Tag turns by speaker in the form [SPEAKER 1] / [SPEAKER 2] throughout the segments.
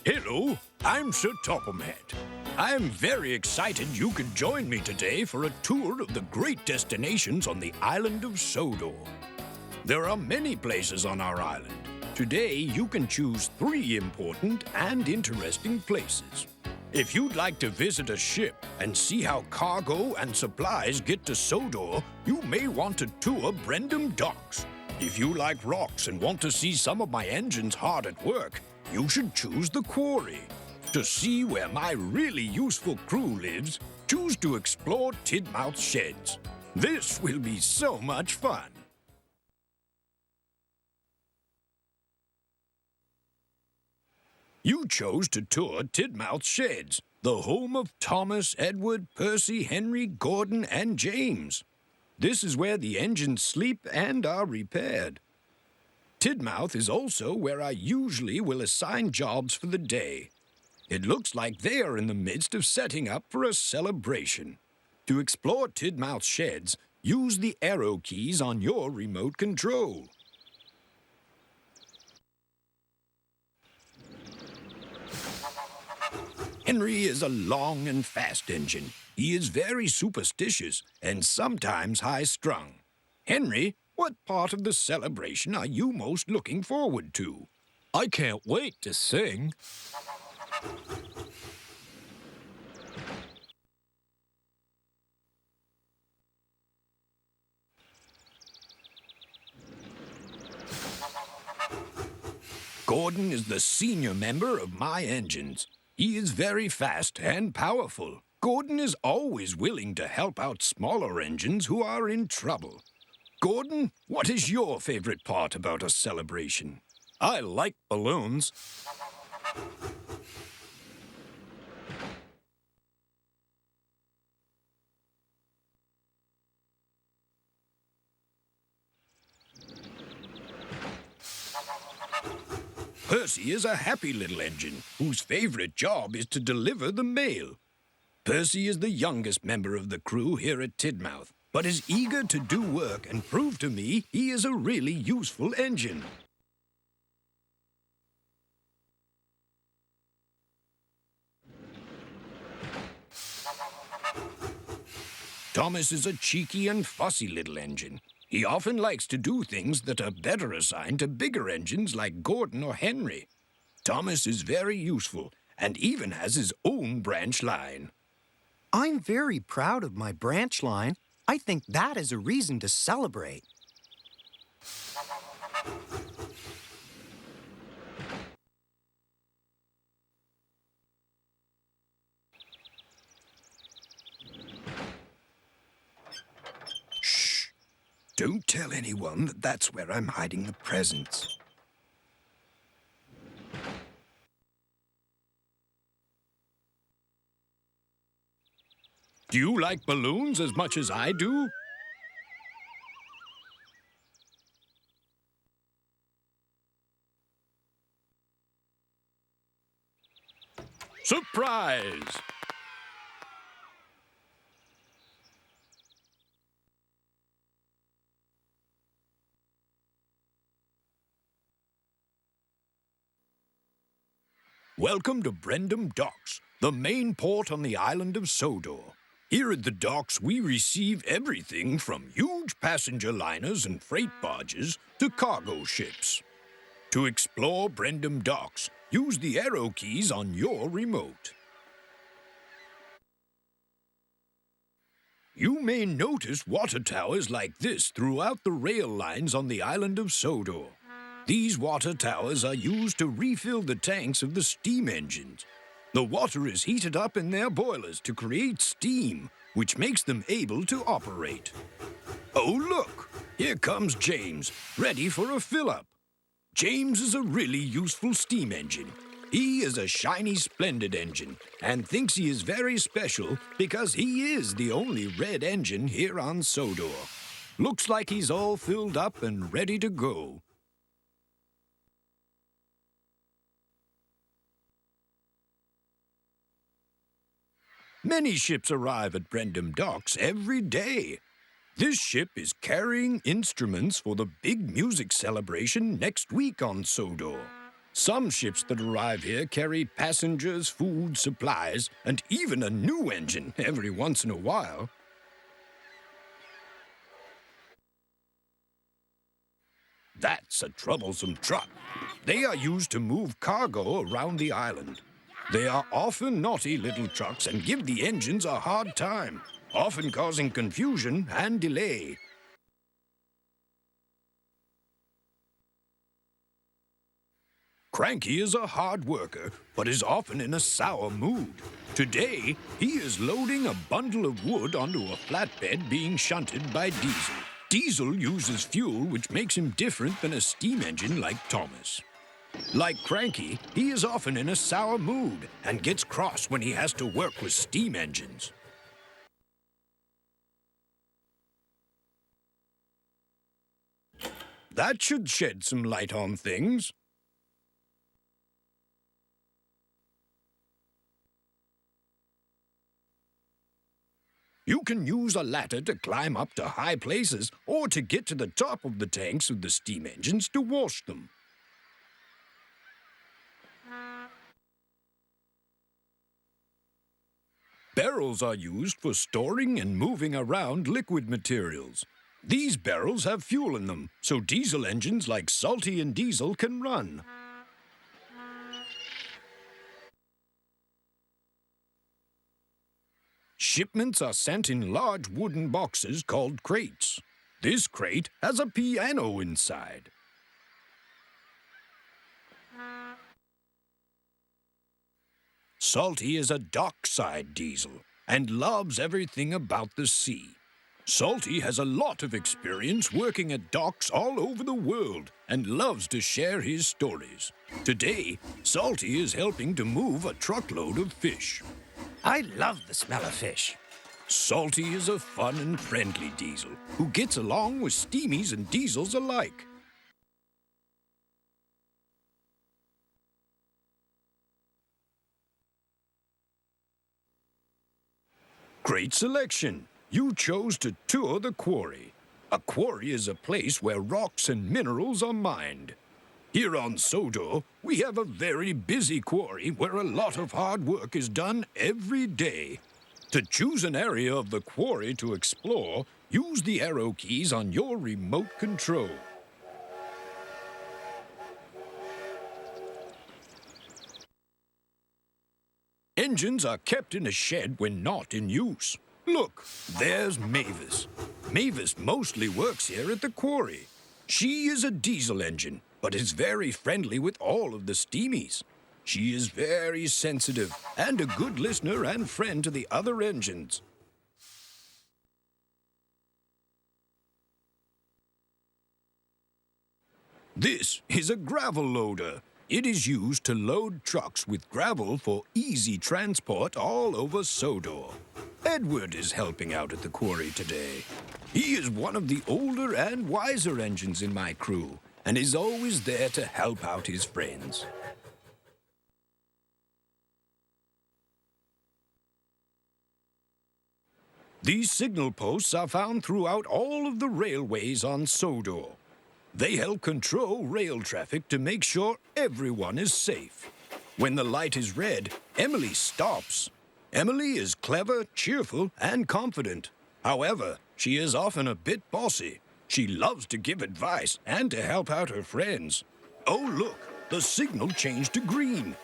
[SPEAKER 1] Hello, I'm Sir Topham-Hatt. I'm very excited you could join me today for a tour of the great destinations on the island of Sodor. There are many places on our island. Today, you can choose 3 important and interesting places. If you'd like to visit a ship and see how cargo and supplies get to Sodor, you may want to tour Brendam Docks. If you like rocks and want to see some of my engines hard at work, you should choose the quarry. To see where my really useful crew lives, choose to explore Tidmouth Sheds. This will be so much fun. You chose to tour Tidmouth Sheds, the home of Thomas, Edward, Percy, Henry, Gordon, and James. This is where the engines sleep and are repaired. Tidmouth is also where I usually will assign jobs for the day. It looks like they are in the midst of setting up for a celebration. To explore Tidmouth Sheds, use the arrow keys on your remote control. Henry is a long and fast engine. He is very superstitious and sometimes high-strung. Henry, what part of the celebration are you most looking forward to?
[SPEAKER 2] I can't wait to sing.
[SPEAKER 1] Gordon is the senior member of my engines. He is very fast and powerful. Gordon is always willing to help out smaller engines who are in trouble. Gordon, what is your favorite part about a celebration?
[SPEAKER 2] I like balloons.
[SPEAKER 1] Percy is a happy little engine whose favorite job is to deliver the mail. Percy is the youngest member of the crew here at Tidmouth, but is eager to do work and prove to me he is a really useful engine. Thomas is a cheeky and fussy little engine. He often likes to do things that are better assigned to bigger engines like Gordon or Henry. Thomas is very useful and even has his own branch line.
[SPEAKER 3] I'm very proud of my branch line. I think that is a reason to celebrate.
[SPEAKER 1] Shh! Don't tell anyone that that's where I'm hiding the presents. Do you like balloons as much as I do? Surprise! Welcome to Brendam Docks, the main port on the island of Sodor. Here at the docks, we receive everything from huge passenger liners and freight barges to cargo ships. To explore Brendam Docks, use the arrow keys on your remote. You may notice water towers like this throughout the rail lines on the island of Sodor. These water towers are used to refill the tanks of the steam engines. The water is heated up in their boilers to create steam, which makes them able to operate. Oh, look! Here comes James, ready for a fill-up. James is a really useful steam engine. He is a shiny, splendid engine and thinks he is very special because he is the only red engine here on Sodor. Looks like he's all filled up and ready to go. Many ships arrive at Brendam Docks every day. This ship is carrying instruments for the big music celebration next week on Sodor. Some ships that arrive here carry passengers, food, supplies, and even a new engine every once in a while. That's a troublesome truck. They are used to move cargo around the island. They are often naughty little trucks and give the engines a hard time, often causing confusion and delay. Cranky is a hard worker, but is often in a sour mood. Today, he is loading a bundle of wood onto a flatbed being shunted by Diesel. Diesel uses fuel which makes him different than a steam engine like Thomas. Like Cranky, he is often in a sour mood and gets cross when he has to work with steam engines. That should shed some light on things. You can use a ladder to climb up to high places or to get to the top of the tanks of the steam engines to wash them. Barrels are used for storing and moving around liquid materials. These barrels have fuel in them, so diesel engines like Salty and Diesel can run. Shipments are sent in large wooden boxes called crates. This crate has a piano inside. Salty is a dockside diesel and loves everything about the sea. Salty has a lot of experience working at docks all over the world and loves to share his stories. Today, Salty is helping to move a truckload of fish.
[SPEAKER 3] I love the smell of fish.
[SPEAKER 1] Salty is a fun and friendly diesel who gets along with steamies and diesels alike. Great selection! You chose to tour the quarry. A quarry is a place where rocks and minerals are mined. Here on Sodor, we have a very busy quarry where a lot of hard work is done every day. To choose an area of the quarry to explore, use the arrow keys on your remote control. Engines are kept in a shed when not in use. Look, there's Mavis. Mavis mostly works here at the quarry. She is a diesel engine, but is very friendly with all of the steamies. She is very sensitive and a good listener and friend to the other engines. This is a gravel loader. It is used to load trucks with gravel for easy transport all over Sodor. Edward is helping out at the quarry today. He is one of the older and wiser engines in my crew and is always there to help out his friends. These signal posts are found throughout all of the railways on Sodor. They help control rail traffic to make sure everyone is safe. When the light is red, Emily stops. Emily is clever, cheerful, and confident. However, she is often a bit bossy. She loves to give advice and to help out her friends. Oh, look, the signal changed to green.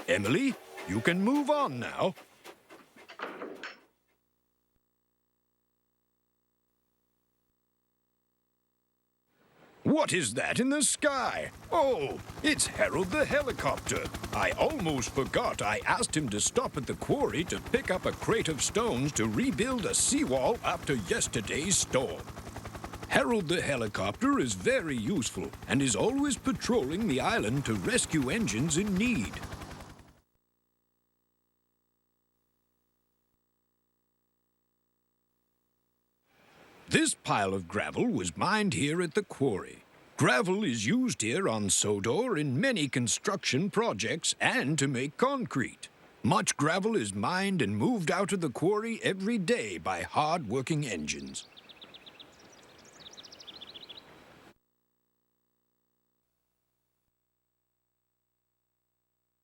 [SPEAKER 1] Emily, you can move on now. What is that in the sky? Oh, it's Harold the helicopter. I almost forgot I asked him to stop at the quarry to pick up a crate of stones to rebuild a seawall after yesterday's storm. Harold the helicopter is very useful and is always patrolling the island to rescue engines in need. This pile of gravel was mined here at the quarry. Gravel is used here on Sodor in many construction projects and to make concrete. Much gravel is mined and moved out of the quarry every day by hard-working engines.